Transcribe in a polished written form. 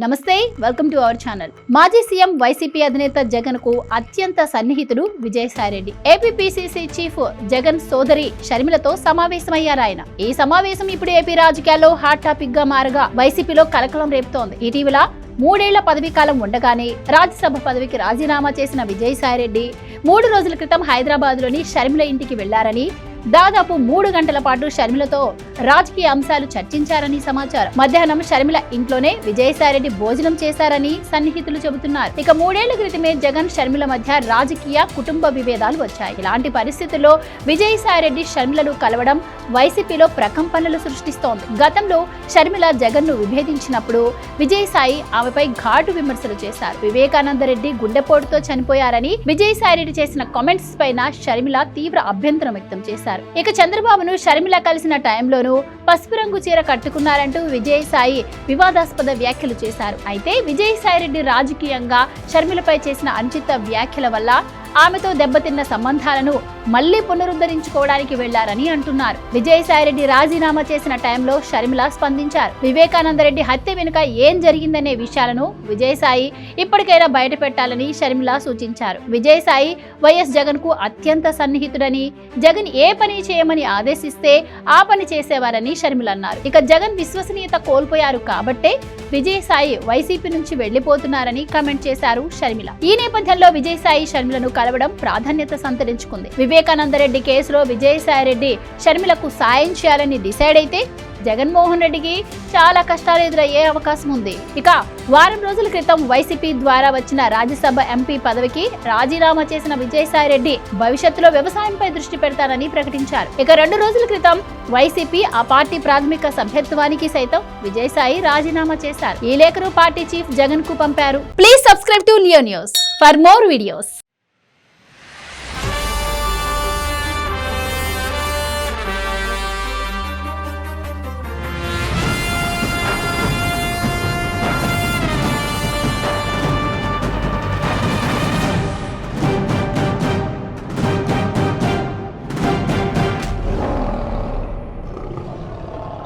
నమస్తే welcome to our channel. మాజీ CM YCP అధినేత జగన్ కు అత్యంత సన్నిహితుడు విజయసాయిరెడ్డి. ఏపీపీసీసీ చీఫ్ జగన్ సోదరి షర్మిలతో సమావేశమయ్యారాయన. ఈ సమావేశం ఇప్పుడు ఏపీ రాజకీయాల్లో హాట్ టాపిక్ గా మారగా వైసీపీలో కలకలం రేపుతోంది. ఇటీవల 3 ఏళ్ల పదవీ కాలం ఉండగానే రాజ్యసభ పదవికి రాజీనామా చేసిన విజయసాయిరెడ్డి 3 రోజుల క్రితం హైదరాబాద్ లోని షర్మిల ఇంటికి వెళ్లారని, దాదాపు 3 గంటల పాటు షర్మిలతో రాజకీయ అంశాలు చర్చించారని సమాచారం. మధ్యాహ్నం షర్మిల ఇంట్లోనే విజయసాయిరెడ్డి భోజనం చేశారని సన్నిహితులు చెబుతున్నారు. ఇక 3 ఏళ్ల క్రితమే జగన్ షర్మిల మధ్య రాజకీయ కుటుంబ విభేదాలు వచ్చాయి. ఇలాంటి పరిస్థితుల్లో విజయసాయిరెడ్డి షర్మిలను కలవడం వైసీపీలో ప్రకంపనలు సృష్టిస్తోంది. గతంలో షర్మిల జగన్ ను విభేదించినప్పుడు విజయసాయి ఆమెపై ఘాటు విమర్శలు చేశారు. వివేకానందరెడ్డి గుండెపోటుతో చనిపోయారని విజయసాయిరెడ్డి చేసిన కామెంట్స్ పైన షర్మిల తీవ్ర అభ్యంతరం వ్యక్తం చేశారు. ఇక చంద్రబాబును షర్మిల కలిసిన టైంలోనూ పసుపు రంగు చీర కట్టుకున్నారంటూ విజయసాయి వివాదాస్పద వ్యాఖ్యలు చేశారు. అయితే విజయసాయిరెడ్డి రాజకీయంగా షర్మిలపై చేసిన అనుచిత వ్యాఖ్యల వల్ల ఆమెతో దెబ్బతిన్న సంబంధాలను మళ్లీ పునరుద్ధరించుకోవడానికి వెళ్లారని అంటున్నారు. విజయసాయిరెడ్డి రాజీనామా చేసిన టైంలో షర్మిల స్పందించారు. వివేకానందరెడ్డి హత్య వెనుక ఏం జరిగిందనే విషయాలను విజయసాయి ఇప్పటికైనా బయట పెట్టాలని షర్మిల సూచించారు. విజయసాయి వైఎస్ జగన్ కు అత్యంత సన్నిహితుడని, జగన్ ఏ పని చేయమని ఆదేశిస్తే ఆ పని చేసేవారని షర్మిల అన్నారు. ఇక జగన్ విశ్వసనీయత కోల్పోయారు కాబట్టే విజయసాయి వైసీపీ నుంచి వెళ్లిపోతున్నారని కామెంట్ చేశారు షర్మిల. ఈ నేపథ్యంలో విజయసాయి షర్మిలను కలవడం ప్రాధాన్యత సంతరించుకుంది. వివేకానందరెడ్డి కేసులో విజయసాయిరెడ్డి షర్మిలకు సాయం చేయాలని డిసైడ్ అయితే జగన్మోహన్ రెడ్డికి చాలా కష్టాలు ఎదురయ్యే అవకాశం ఉంది. ఇక వారం రోజుల క్రితం వైసీపీ ద్వారా వచ్చిన రాజ్యసభ ఎంపీ పదవికి రాజీనామా చేసిన విజయసాయిరెడ్డి భవిష్యత్తులో వ్యవసాయంపై దృష్టి పెడతారని ప్రకటించారు. ఇక 2 రోజుల క్రితం వైసీపీ ఆ పార్టీ ప్రాథమిక సభ్యత్వానికి సైతం విజయసాయి రాజీనామా చేశారు. ఈ లేఖను పార్టీ చీఫ్ జగన్ కు పంపారు. Please subscribe to Leo news for more videos.